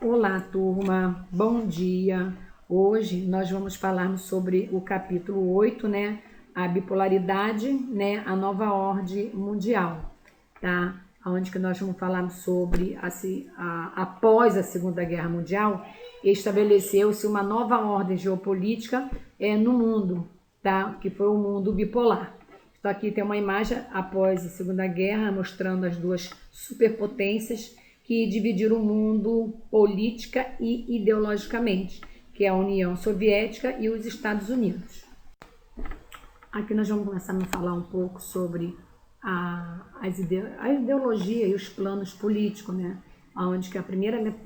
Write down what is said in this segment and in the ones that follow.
Olá, turma, bom dia. Hoje nós vamos falar sobre o capítulo 8, né? A bipolaridade, né? A nova ordem mundial, tá? Onde que nós vamos falar sobre após a Segunda Guerra Mundial, estabeleceu-se uma nova ordem geopolítica no mundo, tá? Que foi o mundo bipolar. Então aqui tem uma imagem após a Segunda Guerra mostrando as duas superpotências que dividiram o mundo política e ideologicamente, que é a União Soviética e os Estados Unidos. Aqui nós vamos começar a falar um pouco sobre a ideologia e os planos políticos, né? Onde que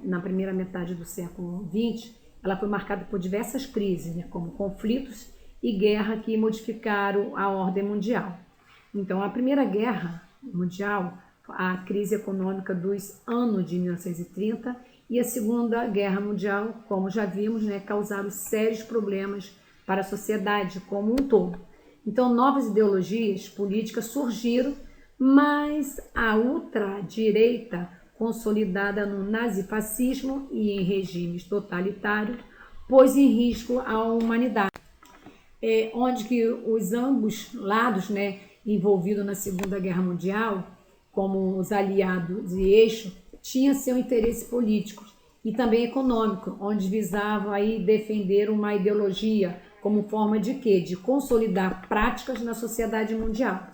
na primeira metade do século XX, ela foi marcada por diversas crises, né? Como conflitos e guerra que modificaram a ordem mundial. Então, a Primeira Guerra Mundial, a crise econômica dos anos de 1930 e a Segunda Guerra Mundial, como já vimos, né, causaram sérios problemas para a sociedade como um todo. Então, novas ideologias políticas surgiram, mas a ultradireita, consolidada no nazifascismo e em regimes totalitários, pôs em risco a humanidade. Onde que os ambos lados, né, envolvidos na Segunda Guerra Mundial, como os aliados e eixo, tinham seu interesse político e também econômico, onde visavam aí defender uma ideologia como forma de quê? De consolidar práticas na sociedade mundial.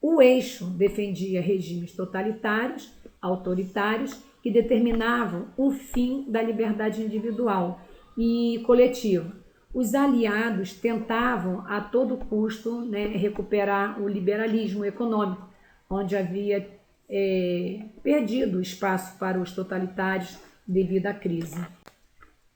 O eixo defendia regimes totalitários, autoritários, que determinavam o fim da liberdade individual e coletiva. Os aliados tentavam a todo custo, né, recuperar o liberalismo econômico, onde havia perdido espaço para os totalitários devido à crise.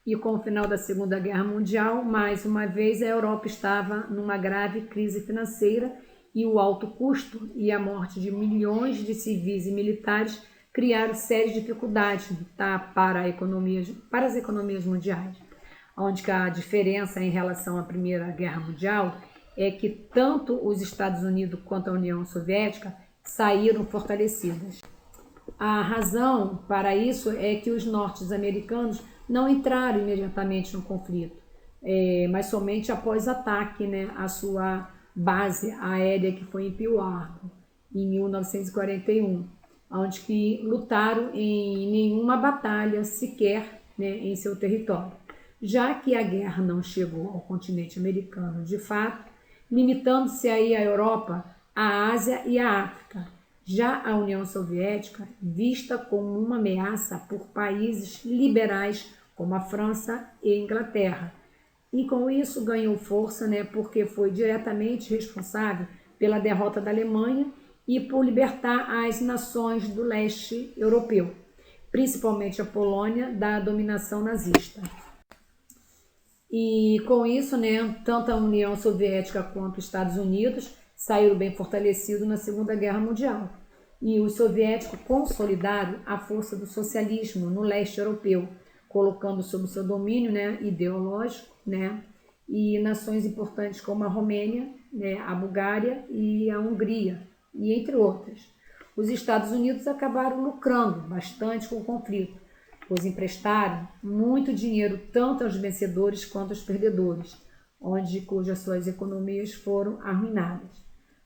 E com o final da Segunda Guerra Mundial, mais uma vez a Europa estava numa grave crise financeira e o alto custo e a morte de milhões de civis e militares criaram sérias dificuldades, tá, para as economias mundiais. Onde a diferença em relação à Primeira Guerra Mundial é que tanto os Estados Unidos quanto a União Soviética saíram fortalecidas. A razão para isso é que os norte-americanos não entraram imediatamente no conflito, mas somente após ataque, né, à sua base aérea que foi em Pearl Harbor, em 1941, onde que lutaram em nenhuma batalha sequer, né, em seu território. Já que a guerra não chegou ao continente americano de fato, limitando-se aí à Europa, à Ásia e à África. Já a União Soviética, vista como uma ameaça por países liberais como a França e a Inglaterra. E com isso ganhou força, né, porque foi diretamente responsável pela derrota da Alemanha e por libertar as nações do leste europeu, principalmente a Polônia, da dominação nazista. E com isso, né, tanto a União Soviética quanto os Estados Unidos saíram bem fortalecidos na Segunda Guerra Mundial. E os soviéticos consolidaram a força do socialismo no leste europeu, colocando sob seu domínio, né, ideológico, né, e nações importantes como a Romênia, né, a Bulgária e a Hungria, e entre outras. Os Estados Unidos acabaram lucrando bastante com o conflito, pois emprestaram muito dinheiro tanto aos vencedores quanto aos perdedores, cujas suas economias foram arruinadas.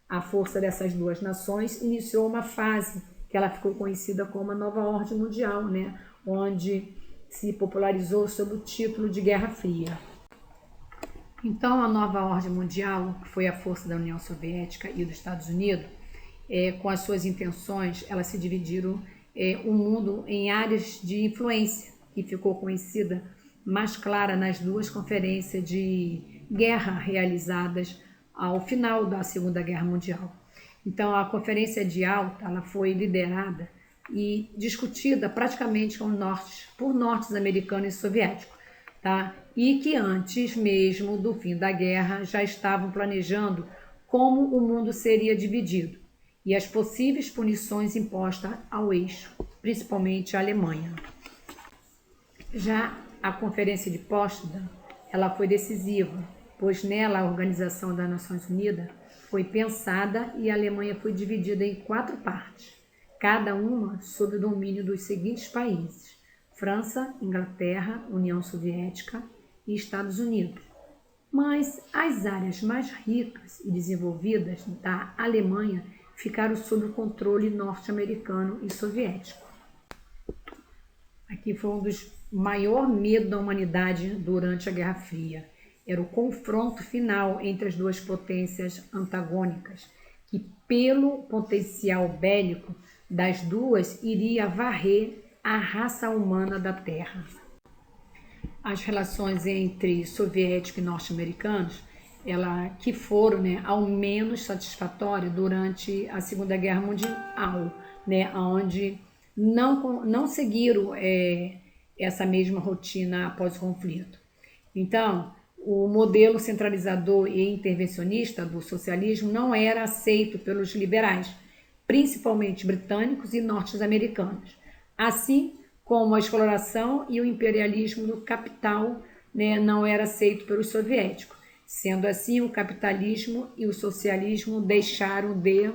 A força dessas duas nações iniciou uma fase que ela ficou conhecida como a Nova Ordem Mundial, né? Onde se popularizou sob o título de Guerra Fria. Então, a Nova Ordem Mundial, que foi a força da União Soviética e dos Estados Unidos, com as suas intenções, elas se dividiram o mundo em áreas de influência, que ficou conhecida mais clara nas duas conferências de guerra realizadas ao final da Segunda Guerra Mundial. Então, a Conferência de Yalta, ela foi liderada e discutida praticamente por norte-americanos e soviéticos, tá? E que antes mesmo do fim da guerra já estavam planejando como o mundo seria dividido e as possíveis punições impostas ao eixo, principalmente a Alemanha. Já a Conferência de Potsdam, ela foi decisiva, pois nela a Organização das Nações Unidas foi pensada e a Alemanha foi dividida em 4 partes, cada uma sob o domínio dos seguintes países: França, Inglaterra, União Soviética e Estados Unidos. Mas as áreas mais ricas e desenvolvidas da Alemanha ficaram sob o controle norte-americano e soviético. Aqui foi um dos maiores medos da humanidade durante a Guerra Fria. Era o confronto final entre as duas potências antagônicas, que pelo potencial bélico das duas iria varrer a raça humana da Terra. As relações entre soviéticos e norte-americanos, que foram, ao menos satisfatórias durante a Segunda Guerra Mundial, onde não seguiram essa mesma rotina após o conflito. Então, o modelo centralizador e intervencionista do socialismo não era aceito pelos liberais, principalmente britânicos e norte-americanos, assim como a exploração e o imperialismo do capital não era aceito pelos soviéticos. Sendo assim, o capitalismo e o socialismo deixaram de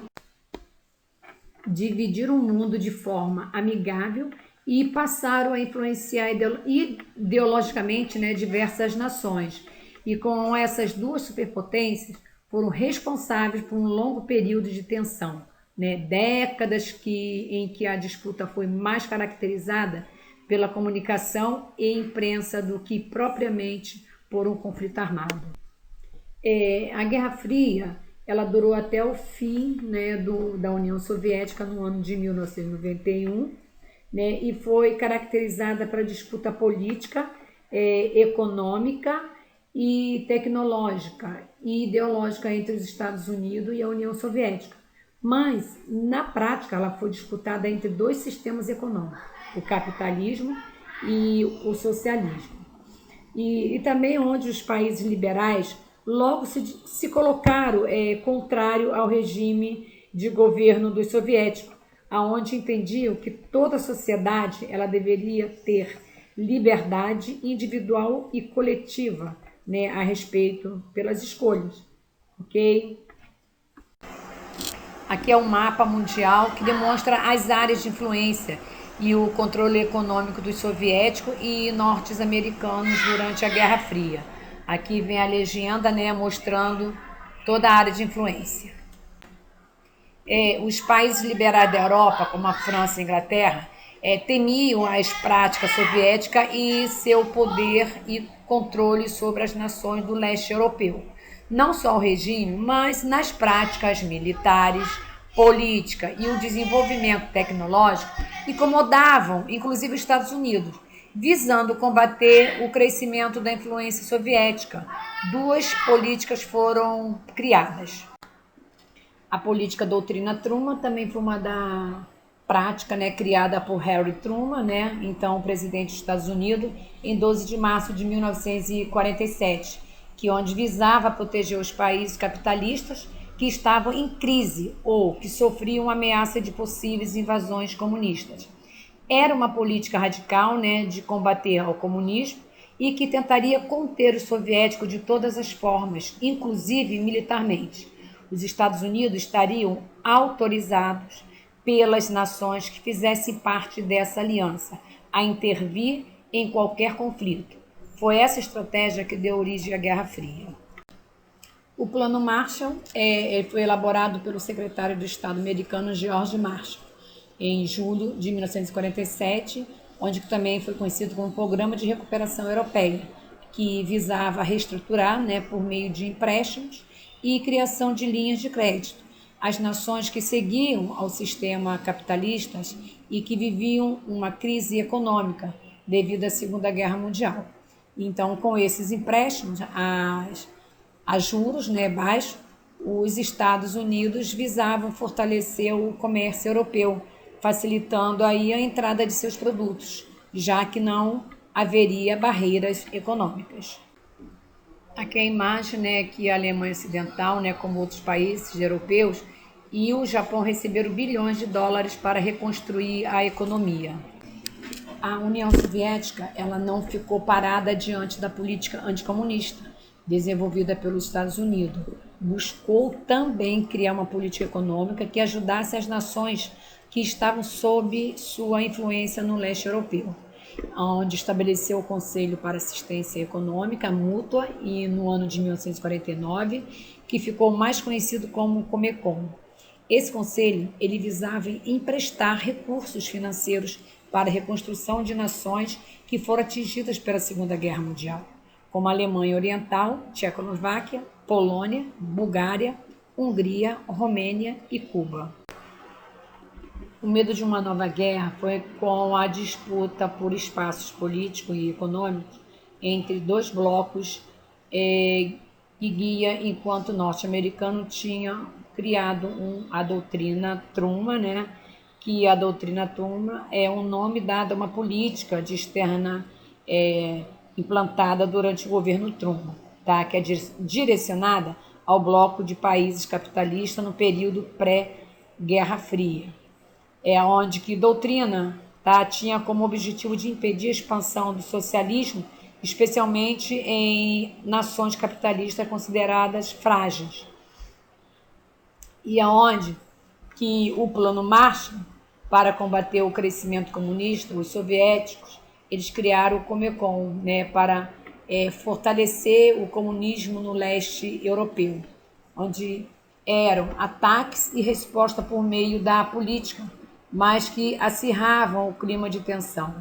dividir o mundo de forma amigável e passaram a influenciar ideologicamente diversas nações. E com essas duas superpotências foram responsáveis por um longo período de tensão, décadas em que a disputa foi mais caracterizada pela comunicação e imprensa do que propriamente por um conflito armado. A Guerra Fria ela durou até o fim da União Soviética no ano de 1991, e foi caracterizada pela disputa política, econômica e tecnológica e ideológica entre os Estados Unidos e a União Soviética. Mas, na prática, ela foi disputada entre dois sistemas econômicos, o capitalismo e o socialismo. E também onde os países liberais logo se colocaram contrário ao regime de governo dos soviéticos, aonde entendiam que toda a sociedade ela deveria ter liberdade individual e coletiva a respeito pelas escolhas, ok? Aqui é um mapa mundial que demonstra as áreas de influência e o controle econômico dos soviéticos e norte-americanos durante a Guerra Fria. Aqui vem a legenda, mostrando toda a área de influência. Os países liberais da Europa, como a França e a Inglaterra, temiam as práticas soviéticas e seu poder e controle sobre as nações do leste europeu. Não só o regime, mas nas práticas militares, política e o desenvolvimento tecnológico incomodavam, inclusive, os Estados Unidos, visando combater o crescimento da influência soviética. Duas políticas foram criadas. A política doutrina Truman também foi uma da prática criada por Harry Truman, então presidente dos Estados Unidos, em 12 de março de 1947, onde visava proteger os países capitalistas que estavam em crise ou que sofriam ameaça de possíveis invasões comunistas. Era uma política radical de combater ao comunismo e que tentaria conter os soviéticos de todas as formas, inclusive militarmente. Os Estados Unidos estariam autorizados pelas nações que fizessem parte dessa aliança a intervir em qualquer conflito. Foi essa estratégia que deu origem à Guerra Fria. O Plano Marshall foi elaborado pelo secretário de Estado americano George Marshall em julho de 1947, onde também foi conhecido como Programa de Recuperação Europeia, que visava reestruturar, por meio de empréstimos e criação de linhas de crédito, as nações que seguiam ao sistema capitalista e que viviam uma crise econômica devido à Segunda Guerra Mundial. Então, com esses empréstimos a juros baixos, os Estados Unidos visavam fortalecer o comércio europeu, facilitando aí a entrada de seus produtos, já que não haveria barreiras econômicas. Aqui a imagem que a Alemanha Ocidental, como outros países europeus, e o Japão receberam bilhões de dólares para reconstruir a economia. A União Soviética ela não ficou parada diante da política anticomunista desenvolvida pelos Estados Unidos. Buscou também criar uma política econômica que ajudasse as nações que estavam sob sua influência no leste europeu. onde estabeleceu o Conselho para Assistência Econômica Mútua e no ano de 1949, que ficou mais conhecido como Comecon. Esse conselho ele visava emprestar recursos financeiros para a reconstrução de nações que foram atingidas pela Segunda Guerra Mundial, como a Alemanha Oriental, Tchecoslováquia, Polônia, Bulgária, Hungria, Romênia e Cuba. O medo de uma nova guerra foi com a disputa por espaços políticos e econômicos entre dois blocos que guia enquanto o norte-americano tinha criado a doutrina Truman, né? Que a doutrina Truman é um nome dado a uma política de externa implantada durante o governo Truman, tá? Que é direcionada ao bloco de países capitalistas no período pré-Guerra Fria. Onde que doutrina, tá, tinha como objetivo de impedir a expansão do socialismo, especialmente em nações capitalistas consideradas frágeis. E aonde que o plano Marshall, para combater o crescimento comunista, os soviéticos, eles criaram o Comecon, né, para fortalecer o comunismo no leste europeu, onde eram ataques e resposta por meio da política, mas que acirravam o clima de tensão.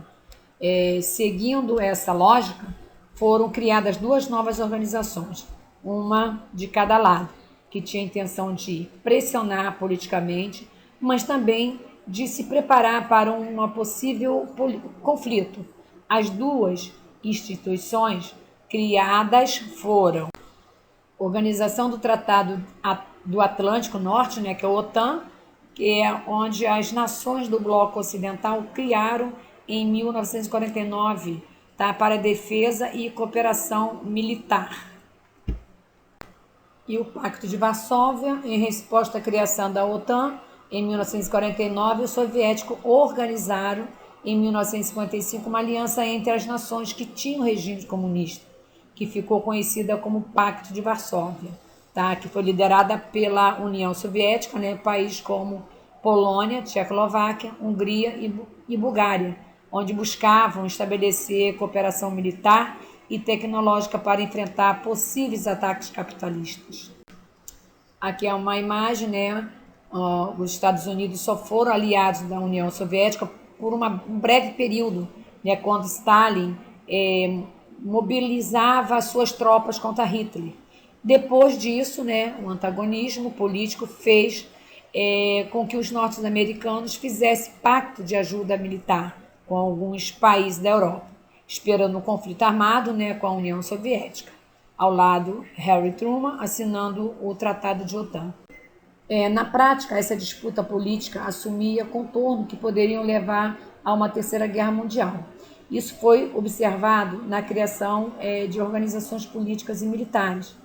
Seguindo essa lógica, foram criadas duas novas organizações, uma de cada lado, que tinha a intenção de pressionar politicamente, mas também de se preparar para um possível conflito. As duas instituições criadas foram a Organização do Tratado do Atlântico Norte, né, que é a OTAN, que é onde as nações do bloco ocidental criaram em 1949, tá, para defesa e cooperação militar. E o Pacto de Varsóvia, em resposta à criação da OTAN, em 1949, os soviéticos organizaram, em 1955, uma aliança entre as nações que tinham regime comunista, que ficou conhecida como Pacto de Varsóvia, tá? Que foi liderada pela União Soviética, né? Países como Polônia, Tchecoslováquia, Hungria e Bulgária, onde buscavam estabelecer cooperação militar e tecnológica para enfrentar possíveis ataques capitalistas. Aqui é uma imagem, né? Os Estados Unidos só foram aliados da União Soviética por um breve período, né? Quando Stalin mobilizava as suas tropas contra Hitler. Depois disso, né, o antagonismo político fez com que os norte-americanos fizessem pacto de ajuda militar com alguns países da Europa, esperando um conflito armado, né, com a União Soviética. Ao lado, Harry Truman assinando o Tratado de OTAN. Na prática, essa disputa política assumia contornos que poderiam levar a uma terceira guerra mundial. Isso foi observado na criação de organizações políticas e militares,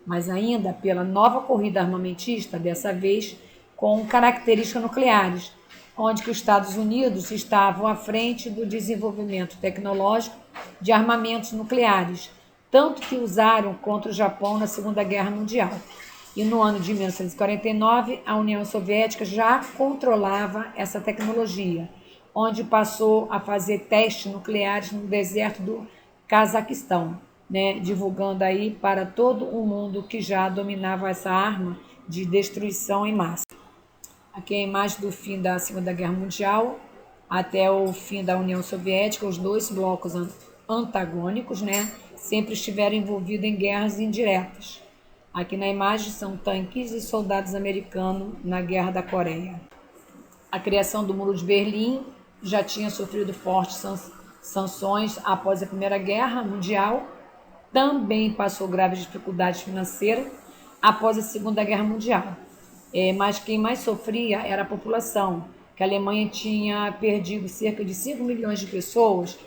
mas ainda pela nova corrida armamentista, dessa vez com características nucleares, onde que os Estados Unidos estavam à frente do desenvolvimento tecnológico de armamentos nucleares, tanto que usaram contra o Japão na Segunda Guerra Mundial. E no ano de 1949, a União Soviética já controlava essa tecnologia, onde passou a fazer testes nucleares no deserto do Cazaquistão, né, divulgando aí para todo o mundo que já dominava essa arma de destruição em massa. Aqui é a imagem do fim da Segunda Guerra Mundial até o fim da União Soviética. Os dois blocos antagônicos, né, sempre estiveram envolvidos em guerras indiretas. Aqui na imagem são tanques e soldados americanos na Guerra da Coreia. A criação do Muro de Berlim já tinha sofrido fortes sanções após a Primeira Guerra Mundial, também passou graves dificuldades financeiras após a Segunda Guerra Mundial. Mas quem mais sofria era a população, que a Alemanha tinha perdido cerca de 5 milhões de pessoas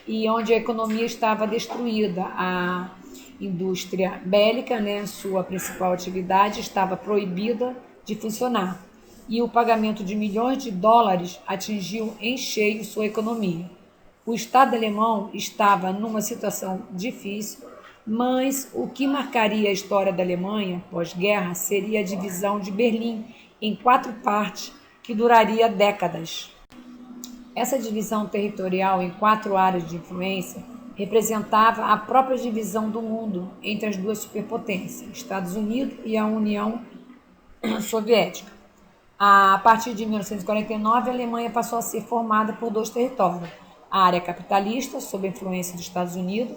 e onde a economia estava destruída. A indústria bélica, né, sua principal atividade, estava proibida de funcionar. E o pagamento de milhões de dólares atingiu em cheio sua economia. O Estado alemão estava numa situação difícil, mas o que marcaria a história da Alemanha pós-guerra seria a divisão de Berlim em 4 partes que duraria décadas. Essa divisão territorial em 4 áreas de influência representava a própria divisão do mundo entre as duas superpotências, Estados Unidos e a União Soviética. A partir de 1949, a Alemanha passou a ser formada por 2 territórios: a área capitalista, sob a influência dos Estados Unidos,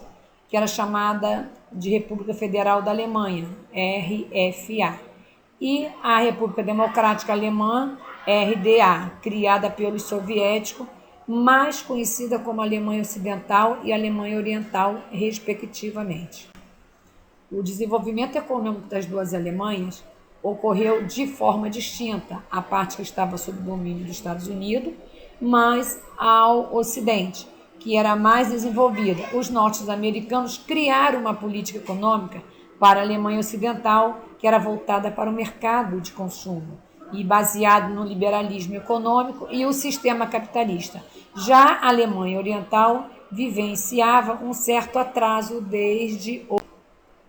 que era chamada de República Federal da Alemanha, RFA, e a República Democrática Alemã, RDA, criada pelos soviéticos, mais conhecida como Alemanha Ocidental e Alemanha Oriental, respectivamente. O desenvolvimento econômico das duas Alemanhas ocorreu de forma distinta, a parte que estava sob domínio dos Estados Unidos, mas ao Ocidente, que era mais desenvolvida. Os norte-americanos criaram uma política econômica para a Alemanha Ocidental, que era voltada para o mercado de consumo e baseado no liberalismo econômico e o sistema capitalista. Já a Alemanha Oriental vivenciava um certo atraso desde o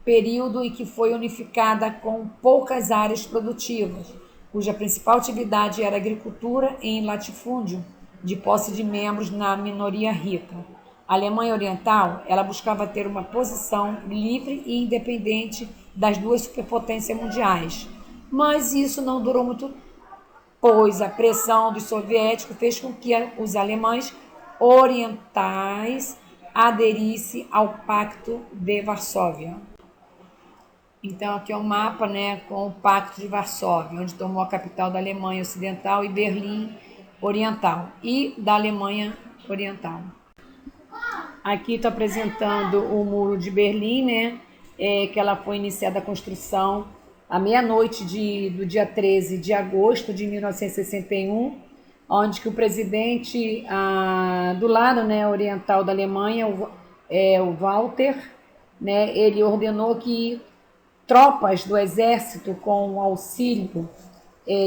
período em que foi unificada com poucas áreas produtivas, cuja principal atividade era a agricultura em latifúndio, de posse de membros na minoria rica. A Alemanha Oriental, ela buscava ter uma posição livre e independente das duas superpotências mundiais, mas isso não durou muito, pois a pressão dos soviéticos fez com que os alemães orientais aderissem ao Pacto de Varsóvia. Então, aqui é um mapa, né, com o Pacto de Varsóvia, onde tomou a capital da Alemanha Ocidental e Berlim Oriental, e da Alemanha Oriental. Aqui estou apresentando o Muro de Berlim, né, que ela foi iniciada a construção à meia-noite do dia 13 de agosto de 1961, onde que o presidente do lado, né, oriental da Alemanha, o Walter, né, ele ordenou que tropas do exército, com auxílio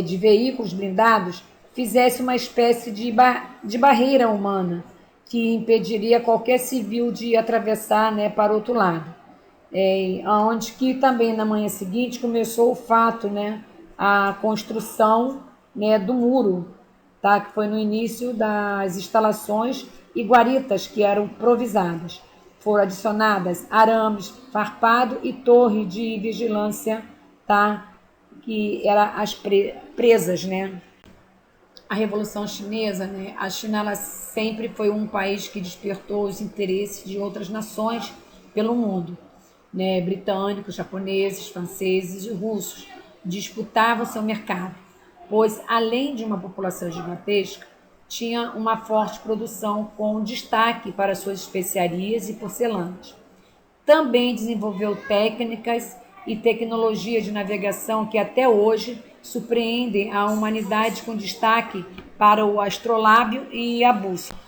de veículos blindados, fizesse uma espécie de barreira humana que impediria qualquer civil de atravessar, né, para o outro lado. Onde que também na manhã seguinte começou o fato, né, a construção, né, do muro, tá, que foi no início das instalações e guaritas que eram improvisadas. Foram adicionadas arames, farpado e torre de vigilância, tá? Que eram as presas, né? A Revolução Chinesa, né? A China, ela sempre foi um país que despertou os interesses de outras nações pelo mundo, né? Britânicos, japoneses, franceses e russos disputavam seu mercado, pois além de uma população gigantesca, tinha uma forte produção com destaque para suas especiarias e porcelanas. Também desenvolveu técnicas e tecnologia de navegação que até hoje surpreendem a humanidade, com destaque para o astrolábio e a bússola.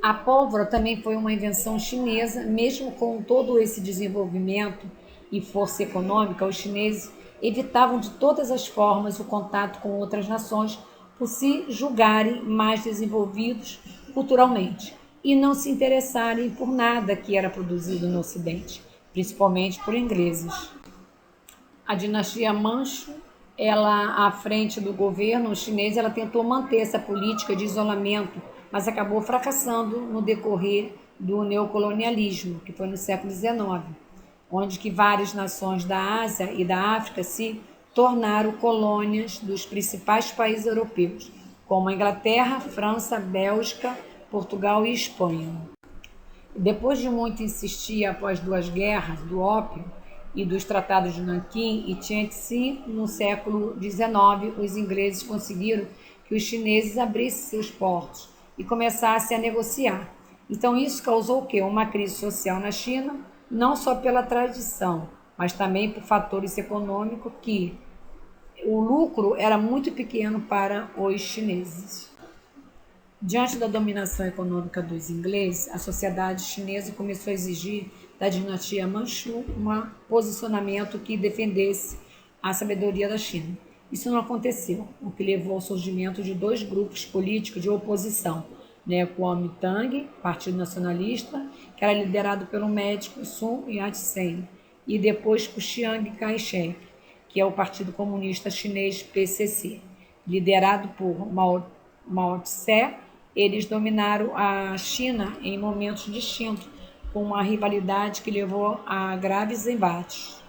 A pólvora também foi uma invenção chinesa. Mesmo com todo esse desenvolvimento e força econômica, os chineses evitavam de todas as formas o contato com outras nações por se julgarem mais desenvolvidos culturalmente e não se interessarem por nada que era produzido no Ocidente, principalmente por ingleses. A dinastia Manchu, ela à frente do governo chinês, ela tentou manter essa política de isolamento, mas acabou fracassando no decorrer do neocolonialismo, que foi no século XIX, onde que várias nações da Ásia e da África se tornaram colônias dos principais países europeus, como a Inglaterra, França, Bélgica, Portugal e Espanha. Depois de muito insistir após 2 guerras do ópio e dos tratados de Nanquim e Tientsin, no século XIX, os ingleses conseguiram que os chineses abrissem seus portos e começassem a negociar. Então isso causou o quê? Uma crise social na China, não só pela tradição, mas também por fatores econômicos, que o lucro era muito pequeno para os chineses. Diante da dominação econômica dos ingleses, a sociedade chinesa começou a exigir da dinastia Manchu um posicionamento que defendesse a sabedoria da China. Isso não aconteceu, o que levou ao surgimento de 2 grupos políticos de oposição, né, o Kuomintang, Partido Nacionalista, que era liderado pelo médico Sun Yat-sen, e depois o Chiang Kai-shek, que é o Partido Comunista Chinês, PCC, liderado por Mao Tse eles dominaram a China em momentos distintos, com uma rivalidade que levou a graves embates.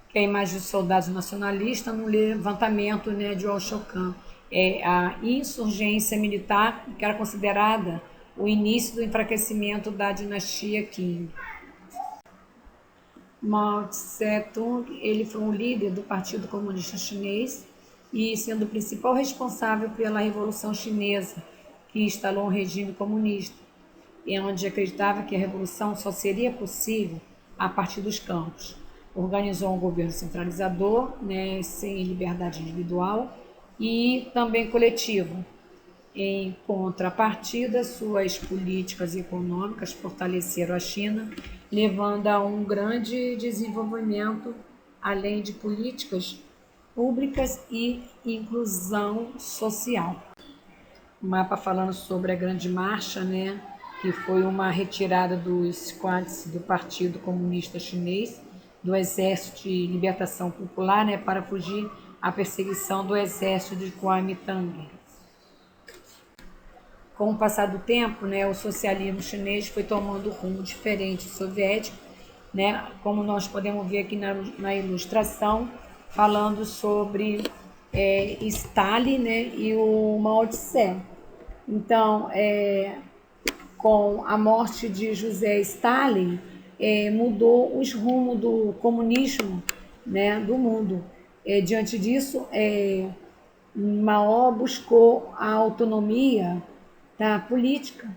Que é a imagem de soldados nacionalistas no levantamento, né, de Oxocan. É a insurgência militar, que era considerada o início do enfraquecimento da dinastia Qing. Mao Tse-tung, ele foi um líder do Partido Comunista Chinês e sendo o principal responsável pela Revolução Chinesa, que instalou um regime comunista, e onde acreditava que a revolução só seria possível a partir dos campos. Organizou um governo centralizador, né, sem liberdade individual e também coletivo. Em contrapartida, suas políticas econômicas fortaleceram a China, levando a um grande desenvolvimento, além de políticas públicas e inclusão social. O mapa falando sobre a Grande Marcha, né, que foi uma retirada dos squads do Partido Comunista Chinês, do Exército de Libertação Popular, né, para fugir à perseguição do exército de Kuomintang. Com o passar do tempo, né, o socialismo chinês foi tomando um rumo diferente do soviético, né, como nós podemos ver aqui na ilustração, falando sobre Stalin, né, e o Mao Tse. Então, com a morte de José Stalin, mudou os rumos do comunismo, né, do mundo. Diante disso, Mao buscou a autonomia da política,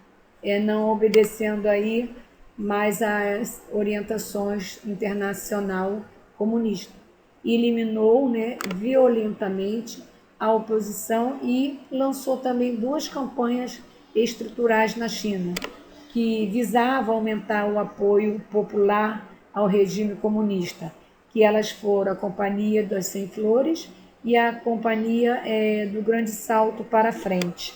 não obedecendo aí mais às orientações internacional comunista. Eliminou, né, violentamente a oposição e lançou também duas campanhas estruturais na China, que visavam aumentar o apoio popular ao regime comunista, que elas foram a Companhia das 100 Flores e a Companhia do Grande Salto para Frente.